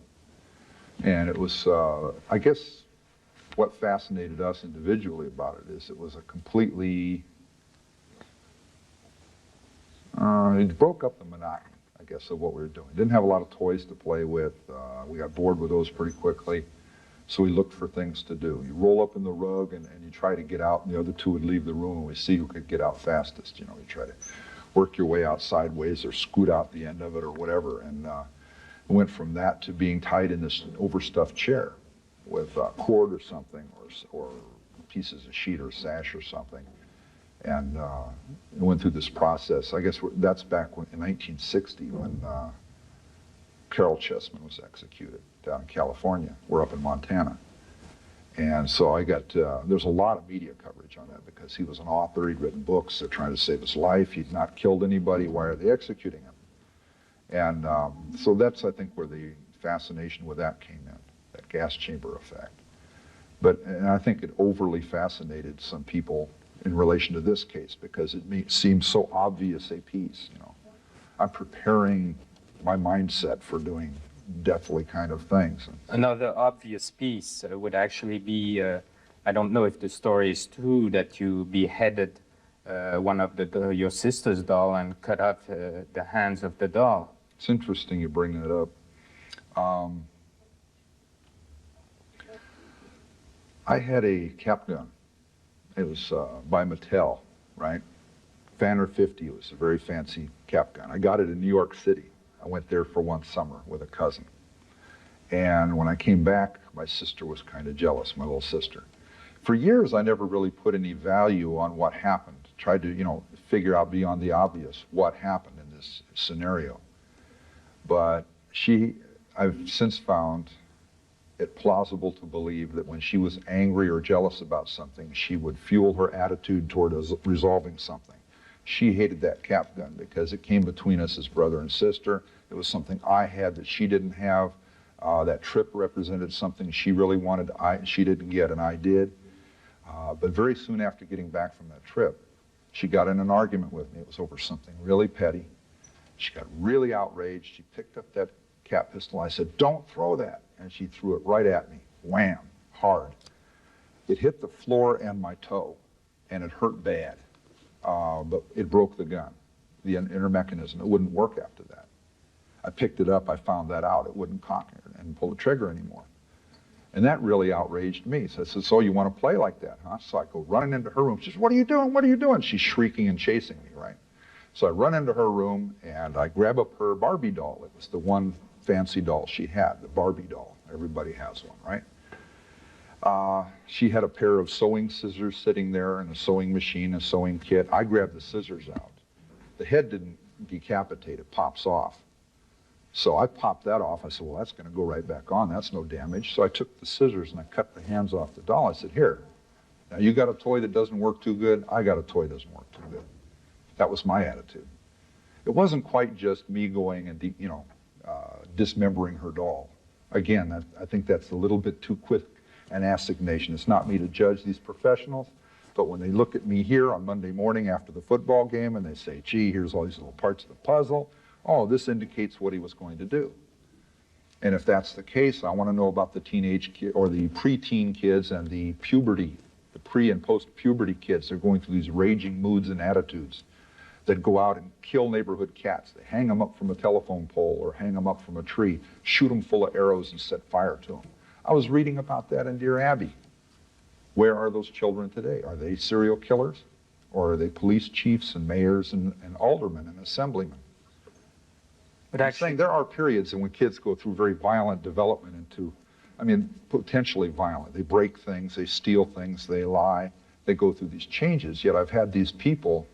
And it was, I guess, what fascinated us individually about it is it was a completely, it broke up the monotony, I guess, of what we were doing. Didn't have a lot of toys to play with. We got bored with those pretty quickly. So we looked for things to do. You roll up in the rug and you try to get out, and the other two would leave the room, and we see who could get out fastest. You know, you try to work your way out sideways or scoot out the end of it or whatever. And it went from that to being tied in this overstuffed chair with cord or something, or pieces of sheet or sash or something. And it went through this process. I guess that's back in 1960 when Carol Chessman was executed down in California. We're up in Montana. And so I got, there's a lot of media coverage on that because he was an author, he'd written books, they're trying to save his life, he'd not killed anybody, why are they executing him? And so that's, I think, where the fascination with that came in, that gas chamber effect. And I think it overly fascinated some people in relation to this case because it seems so obvious a piece, you know. I'm preparing my mindset for doing deathly kind of things. Another obvious piece would actually be, I don't know if the story is true, that you beheaded one of your sister's doll and cut off the hands of the doll. It's interesting you bring that up. I had a cap gun. It was by Mattel, right? Fanner 50, it was a very fancy cap gun. I got it in New York City. I went there for one summer with a cousin. And when I came back, my sister was kind of jealous, my little sister. For years, I never really put any value on what happened. Tried to, you know, figure out beyond the obvious what happened in this scenario. But I've since found it plausible to believe that when she was angry or jealous about something, she would fuel her attitude toward resolving something. She hated that cap gun because it came between us as brother and sister. It was something I had that she didn't have. That trip represented something she really wanted, she didn't get, and I did. But very soon after getting back from that trip, she got in an argument with me. It was over something really petty. She got really outraged. She picked up that cap pistol. I said, "Don't throw that." And she threw it right at me. Wham, hard. It hit the floor and my toe, and it hurt bad. But it broke the gun, the inner mechanism. It wouldn't work after that. I picked it up, I found that out. It wouldn't cock and pull the trigger anymore. And that really outraged me. So I said, "So you want to play like that, huh?" So I go running into her room. She says, "What are you doing? What are you doing?" She's shrieking and chasing me, right? So I run into her room and I grab up her Barbie doll. It was the one fancy doll she had, the Barbie doll. Everybody has one, right? She had a pair of sewing scissors sitting there and a sewing machine, a sewing kit. I grabbed the scissors out. The head didn't decapitate, it pops off. So I popped that off. I said, "Well, that's going to go right back on. That's no damage." So I took the scissors and I cut the hands off the doll. I said, "Here, now you got a toy that doesn't work too good. I got a toy that doesn't work too good." That was my attitude. It wasn't quite just me going and, dismembering her doll. Again, I think that's a little bit too quick an assignation. It's not me to judge these professionals, but when they look at me here on Monday morning after the football game and they say, "Gee, here's all these little parts of the puzzle," oh, this indicates what he was going to do. And if that's the case, I want to know about the teenage kid or the preteen kids and the puberty, the pre and post-puberty kids. They're going through these raging moods and attitudes that go out and kill neighborhood cats. They hang them up from a telephone pole or hang them up from a tree, shoot them full of arrows and set fire to them. I was reading about that in Dear Abby. Where are those children today? Are they serial killers? Or are they police chiefs and mayors and aldermen and assemblymen? But I'm actually, saying there are periods in when kids go through very violent development into, I mean, potentially violent. They break things, they steal things, they lie, they go through these changes. Yet I've had these people,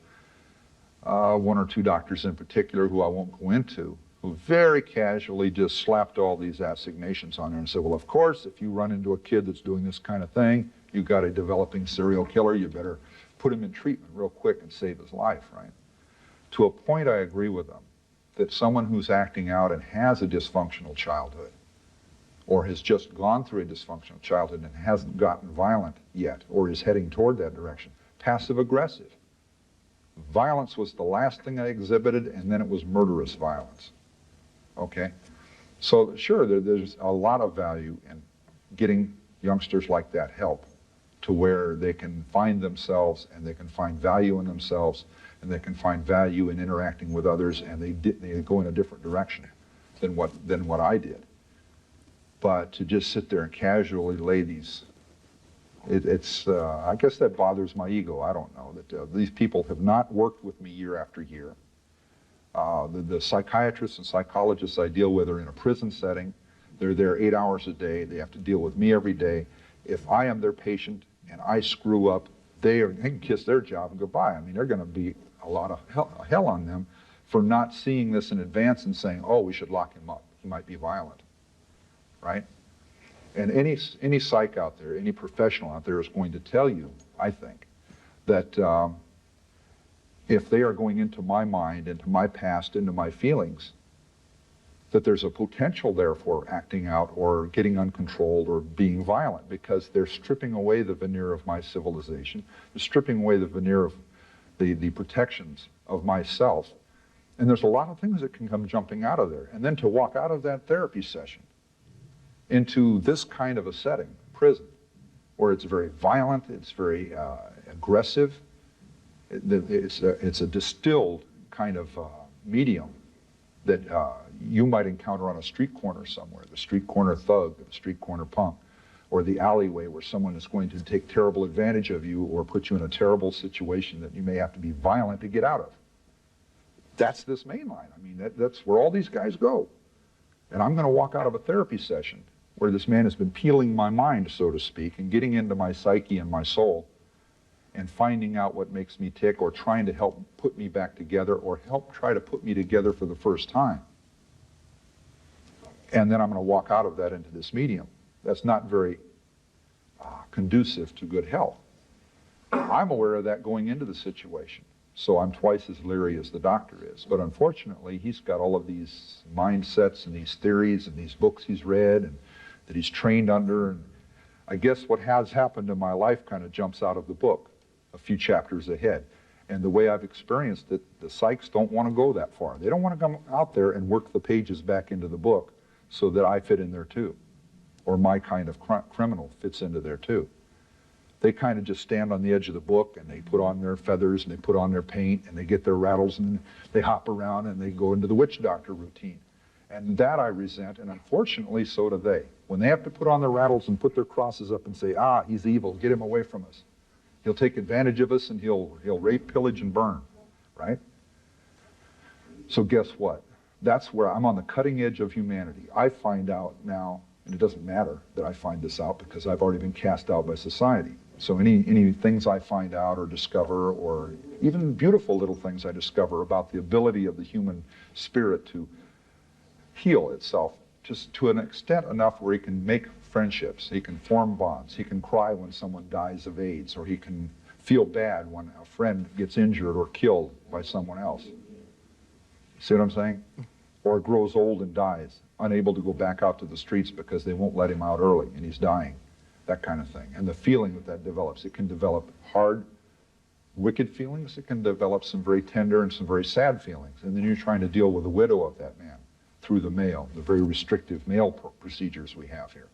one or two doctors in particular who I won't go into, who very casually just slapped all these assignations on there and said, well, of course, if you run into a kid that's doing this kind of thing, you've got a developing serial killer, you better put him in treatment real quick and save his life, right? To a point, I agree with them that someone who's acting out and has a dysfunctional childhood or has just gone through a dysfunctional childhood and hasn't gotten violent yet or is heading toward that direction, passive-aggressive. Violence was the last thing I exhibited, and then it was murderous violence, okay? So sure, there's a lot of value in getting youngsters like that help to where they can find themselves and they can find value in themselves and they can find value in interacting with others, and they go in a different direction than what I did. But to just sit there and casually lay these, I guess that bothers my ego. I don't know that these people have not worked with me year after year. The psychiatrists and psychologists I deal with are in a prison setting. They're there 8 hours a day. They have to deal with me every day. If I am their patient and I screw up, they can kiss their job and goodbye. I mean, they're going to be a lot of hell on them for not seeing this in advance and saying, oh, we should lock him up. He might be violent, right? And any psych out there, any professional out there is going to tell you, I think, that if they are going into my mind, into my past, into my feelings, that there's a potential there for acting out or getting uncontrolled or being violent, because they're stripping away the veneer of my civilization. They're stripping away the veneer of the protections of myself. And there's a lot of things that can come jumping out of there. And then to walk out of that therapy session into this kind of a setting, prison, where it's very violent, it's very aggressive, it's a distilled kind of medium that you might encounter on a street corner somewhere, the street corner thug, the street corner punk, or the alleyway where someone is going to take terrible advantage of you or put you in a terrible situation that you may have to be violent to get out of. That's this main line. I mean, that's where all these guys go. And I'm going to walk out of a therapy session where this man has been peeling my mind, so to speak, and getting into my psyche and my soul and finding out what makes me tick, or trying to help put me back together, or help try to put me together for the first time. And then I'm going to walk out of that into this medium. That's not very conducive to good health. I'm aware of that going into the situation, so I'm twice as leery as the doctor is. But unfortunately, he's got all of these mindsets and these theories and these books he's read and that he's trained under. And I guess what has happened in my life kind of jumps out of the book a few chapters ahead. And the way I've experienced it, the psychs don't want to go that far. They don't want to come out there and work the pages back into the book so that I fit in there too, or my kind of criminal fits into there too. They kind of just stand on the edge of the book and they put on their feathers and they put on their paint and they get their rattles and they hop around and they go into the witch doctor routine. And that I resent, and unfortunately so do they. When they have to put on their rattles and put their crosses up and say, ah, he's evil, get him away from us. He'll take advantage of us and he'll rape, pillage, and burn, right? So guess what? That's where I'm on the cutting edge of humanity. I find out now, and it doesn't matter that I find this out because I've already been cast out by society. So any things I find out or discover, or even beautiful little things I discover about the ability of the human spirit to heal itself, just to an extent enough where he can make friendships, he can form bonds, he can cry when someone dies of AIDS, or he can feel bad when a friend gets injured or killed by someone else. See what I'm saying? Or grows old and dies, unable to go back out to the streets because they won't let him out early and he's dying, that kind of thing. And the feeling that develops, it can develop hard, wicked feelings, it can develop some very tender and some very sad feelings. And then you're trying to deal with the widow of that man through the mail, the very restrictive mail procedures we have here.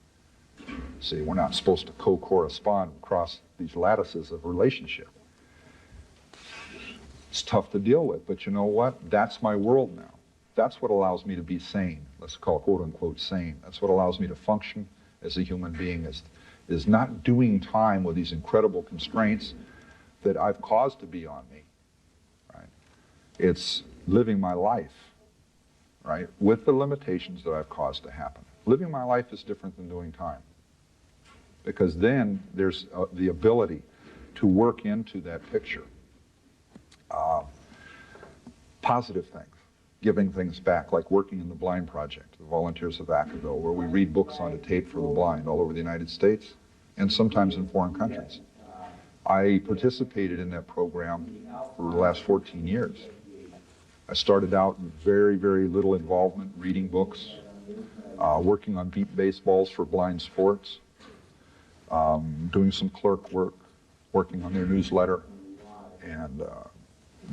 See, we're not supposed to co-correspond across these lattices of relationship. It's tough to deal with, but you know what? That's my world now. That's what allows me to be sane. Let's call it quote-unquote sane. That's what allows me to function as a human being, is not doing time with these incredible constraints that I've caused to be on me, right? It's living my life, right, with the limitations that I've caused to happen. Living my life is different than doing time, because then there's the ability to work into that picture positive things, giving things back, like working in the Blind Project, the Volunteers of Vacaville, where we read books onto tape for the blind all over the United States and sometimes in foreign countries. I participated in that program for the last 14 years. I started out with very, very little involvement, reading books, working on beat baseballs for blind sports, doing some clerk work, working on their newsletter, and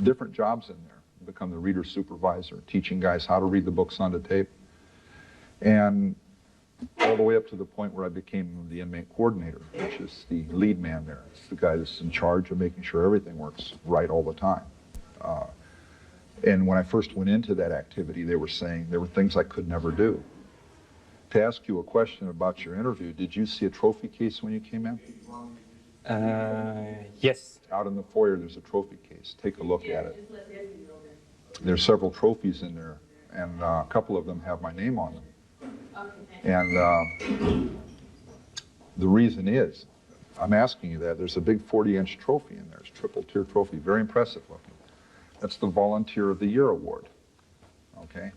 different jobs in there. Become the reader supervisor, teaching guys how to read the books onto tape, and all the way up to the point where I became the inmate coordinator, which is the lead man there. It's the guy that's in charge of making sure everything works right all the time. And when I first went into that activity, they were saying there were things I could never do. To ask you a question about your interview, did you see a trophy case when you came in? Yes. Out in the foyer, there's a trophy case. Take a look at it. There's several trophies in there, and a couple of them have my name on them. And the reason is, I'm asking you that, there's a big 40-inch trophy in there. It's a triple-tier trophy, very impressive looking. That's the Volunteer of the Year Award, okay?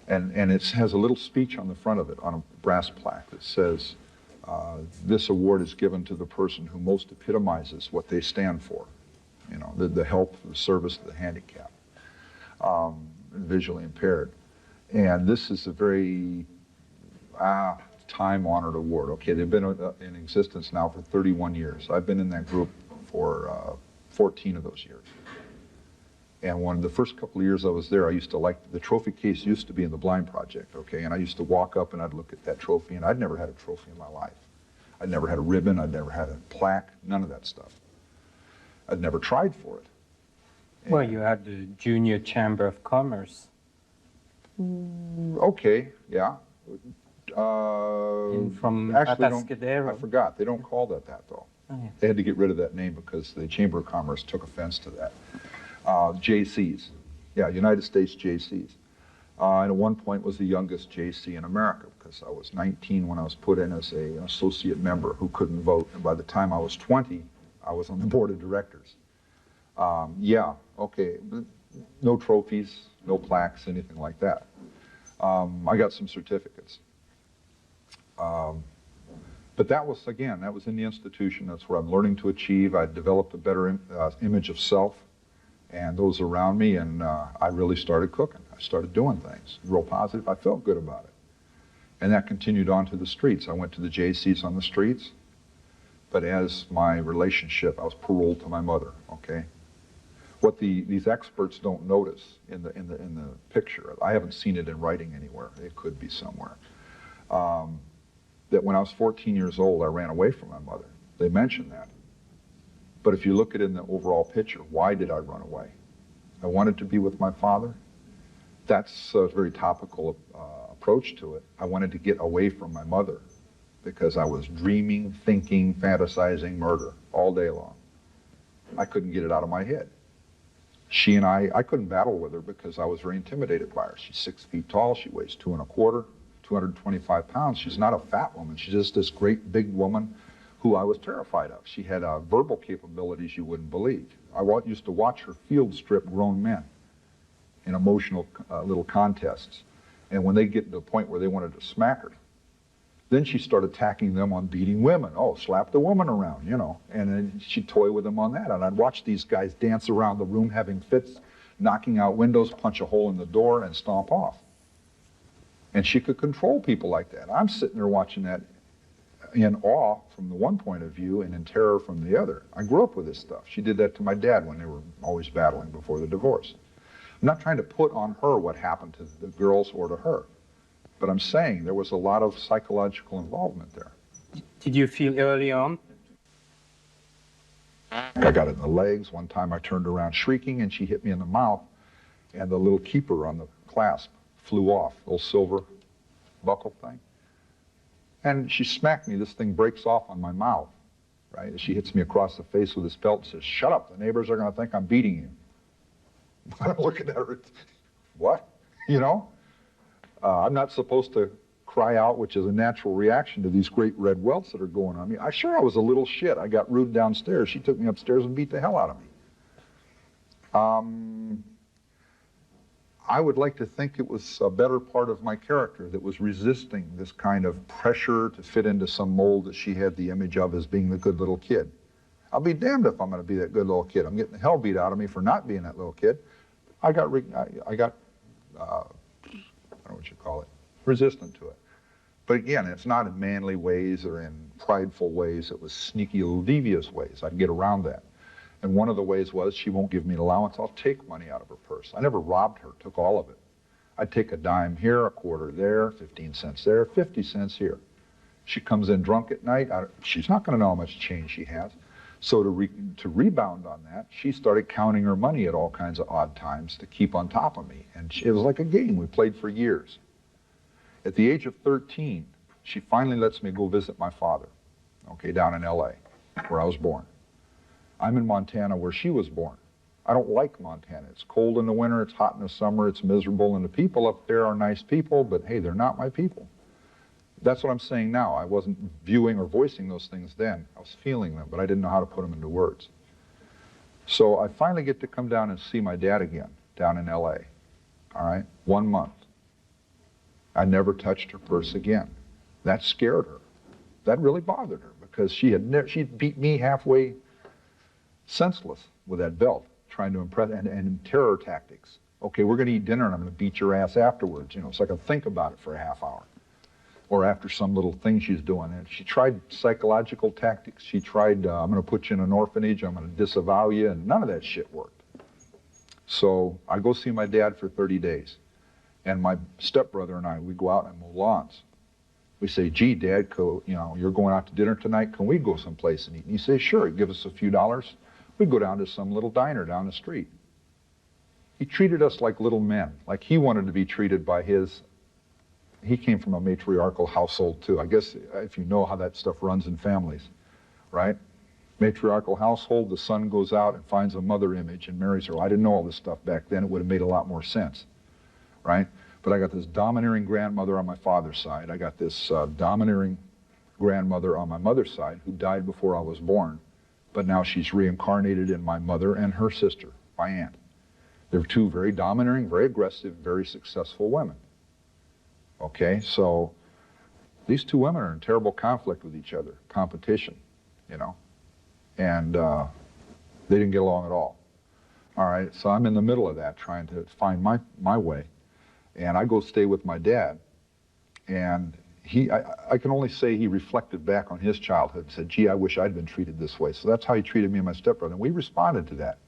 And it has a little speech on the front of it, on a brass plaque that says, this award is given to the person who most epitomizes what they stand for, you know, the help, the service to the handicapped, visually impaired. And this is a very time-honored award. Okay, they've been in existence now for 31 years. I've been in that group for 14 of those years. And the first couple of years I was there, I used to like, the trophy case used to be in the Blind Project, okay? And I used to walk up and I'd look at that trophy, and I'd never had a trophy in my life. I'd never had a ribbon, I'd never had a plaque, none of that stuff. I'd never tried for it. And well, you had the Junior Chamber of Commerce. Okay, yeah. From Actually, Atascadero. I forgot. They don't call that though. Oh, yeah. They had to get rid of that name because the Chamber of Commerce took offense to that. JCs. Yeah, United States JCs. And at one point was the youngest JC in America because I was 19 when I was put in as an associate member who couldn't vote. And by the time I was 20, I was on the board of directors. Yeah, okay. No trophies, no plaques, anything like that. I got some certificates. But that was, again, that was in the institution. That's where I'm learning to achieve. I developed a better image of self and those around me, and I really started cooking. I started doing things, real positive. I felt good about it. And that continued on to the streets. I went to the JCs on the streets, but as my relationship, I was paroled to my mother, okay? What these experts don't notice in the picture, I haven't seen it in writing anywhere, it could be somewhere, that when I was 14 years old, I ran away from my mother. They mention that. But if you look at it in the overall picture, why did I run away? I wanted to be with my father. That's a very topical approach to it. I wanted to get away from my mother because I was dreaming, thinking, fantasizing murder all day long. I couldn't get it out of my head. She and I couldn't battle with her because I was very intimidated by her. She's 6 feet tall, she weighs 2 1/4, 225 pounds. She's not a fat woman, she's just this great big woman who I was terrified of. She had verbal capabilities you wouldn't believe. I used to watch her field strip grown men in emotional little contests. And when they get to the point where they wanted to smack her, then she started attacking them on beating women. Oh, slap the woman around, you know. And then she'd toy with them on that. And I'd watch these guys dance around the room having fits, knocking out windows, punch a hole in the door, and stomp off. And she could control people like that. I'm sitting there watching that in awe from the one point of view and in terror from the other. I grew up with this stuff. She did that to my dad when they were always battling before the divorce. I'm not trying to put on her what happened to the girls or to her. But I'm saying there was a lot of psychological involvement there. Did you feel early on? I got it in the legs. One time I turned around shrieking and she hit me in the mouth, and the little keeper on the clasp flew off, little silver buckle thing. And she smacked me. This thing breaks off on my mouth, right? She hits me across the face with this belt and says, "Shut up, the neighbors are going to think I'm beating you." I'm looking at her, what? You know? I'm not supposed to cry out, which is a natural reaction to these great red welts that are going on me. I was a little shit. I got rude downstairs. She took me upstairs and beat the hell out of me. I would like to think it was a better part of my character that was resisting this kind of pressure to fit into some mold that she had the image of as being the good little kid. I'll be damned if I'm going to be that good little kid. I'm getting the hell beat out of me for not being that little kid. I got I don't know what you call it, resistant to it. But again, it's not in manly ways or in prideful ways. It was sneaky, little devious ways. I'd get around that. And one of the ways was she won't give me an allowance. I'll take money out of her purse. I never robbed her, took all of it. I'd take a dime here, a quarter there, 15 cents there, 50 cents here. She comes in drunk at night. She's not going to know how much change she has. So to rebound on that, she started counting her money at all kinds of odd times to keep on top of me. And it was like a game we played for years. At the age of 13, she finally lets me go visit my father, okay, down in L.A., where I was born. I'm in Montana, where she was born. I don't like Montana. It's cold in the winter, it's hot in the summer, it's miserable, and the people up there are nice people, but hey, they're not my people. That's what I'm saying now. I wasn't viewing or voicing those things then. I was feeling them, but I didn't know how to put them into words. So I finally get to come down and see my dad again, down in L.A., all right, 1 month. I never touched her purse again. That scared her. That really bothered her because she'd beat me halfway senseless with that belt, trying to impress, and terror tactics. Okay, we're going to eat dinner and I'm going to beat your ass afterwards, you know, so I can think about it for a half hour. Or after some little thing she's doing. And she tried psychological tactics. She tried, I'm going to put you in an orphanage, I'm going to disavow you, and none of that shit worked. So I go see my dad for 30 days. And my stepbrother and I, we go out and mow lawns. We say, "Gee, Dad, you know, you're going out to dinner tonight. Can we go someplace and eat?" And he says, "Sure." He'd give us a few dollars. We'd go down to some little diner down the street. He treated us like little men, like he wanted to be treated by his. He came from a matriarchal household too. I guess if you know how that stuff runs in families, right? Matriarchal household, the son goes out and finds a mother image and marries her. I didn't know all this stuff back then. It would have made a lot more sense. Right? But I got this domineering grandmother on my father's side. I got this domineering grandmother on my mother's side who died before I was born. But now she's reincarnated in my mother and her sister, my aunt. They're two very domineering, very aggressive, very successful women. Okay, so these two women are in terrible conflict with each other, competition, you know. And they didn't get along at all. All right, so I'm in the middle of that, trying to find my way. And I go stay with my dad, and I can only say he reflected back on his childhood and said, "Gee, I wish I'd been treated this way." So that's how he treated me and my stepbrother, and we responded to that.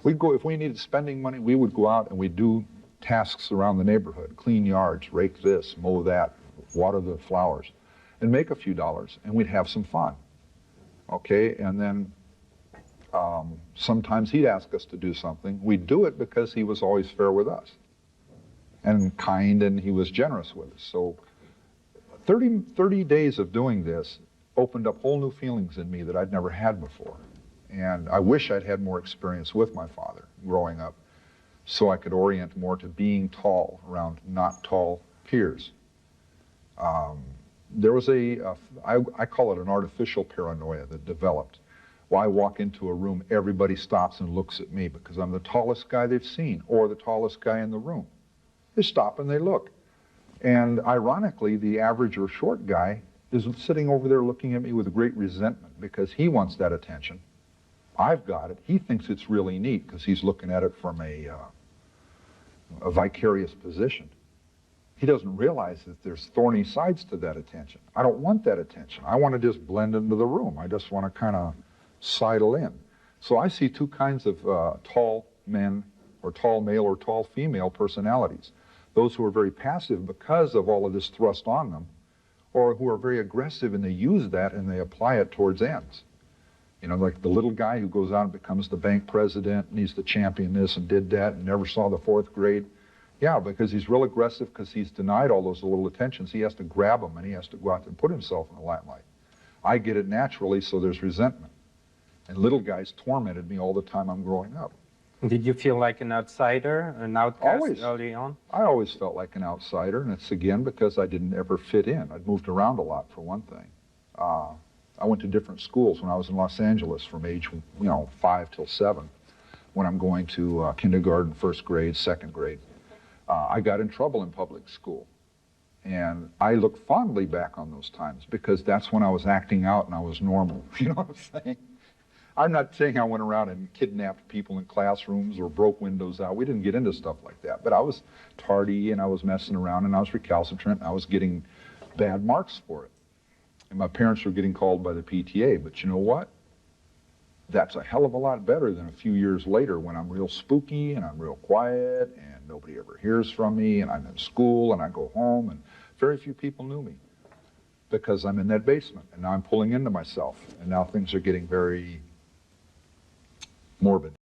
We'd go, if we needed spending money, we would go out and we'd do tasks around the neighborhood, clean yards, rake this, mow that, water the flowers, and make a few dollars, and we'd have some fun. Okay, and then sometimes he'd ask us to do something. We'd do it because he was always fair with us. And kind, and he was generous with us. So 30 days of doing this opened up whole new feelings in me that I'd never had before. And I wish I'd had more experience with my father growing up so I could orient more to being tall around not tall peers. There was I call it an artificial paranoia that developed. Well, I walk into a room, everybody stops and looks at me because I'm the tallest guy they've seen or the tallest guy in the room. They stop and they look. And ironically, the average or short guy is sitting over there looking at me with great resentment because he wants that attention. I've got it. He thinks it's really neat because he's looking at it from a vicarious position. He doesn't realize that there's thorny sides to that attention. I don't want that attention. I want to just blend into the room. I just want to kind of sidle in. So I see two kinds of tall men or tall male or tall female personalities. those who are very passive because of all of this thrust on them, or who are very aggressive and they use that and they apply it towards ends. You know, like the little guy who goes out and becomes the bank president and he's the champion this and did that and never saw the fourth grade. Yeah, because he's real aggressive because he's denied all those little attentions. He has to grab them and he has to go out and put himself in the limelight. I get it naturally, so there's resentment. And little guys tormented me all the time I'm growing up. Did you feel like an outsider, an outcast early on? I always felt like an outsider, and it's again because I didn't ever fit in. I'd moved around a lot, for one thing. I went to different schools when I was in Los Angeles from age, 5 till 7, when I'm going to kindergarten, first grade, second grade. I got in trouble in public school. And I look fondly back on those times because that's when I was acting out and I was normal. You know what I'm saying? I'm not saying I went around and kidnapped people in classrooms or broke windows out. We didn't get into stuff like that. But I was tardy and I was messing around and I was recalcitrant and I was getting bad marks for it. And my parents were getting called by the PTA. But you know what? That's a hell of a lot better than a few years later when I'm real spooky and I'm real quiet and nobody ever hears from me and I'm in school and I go home and very few people knew me because I'm in that basement and now I'm pulling into myself and now things are getting very morbid.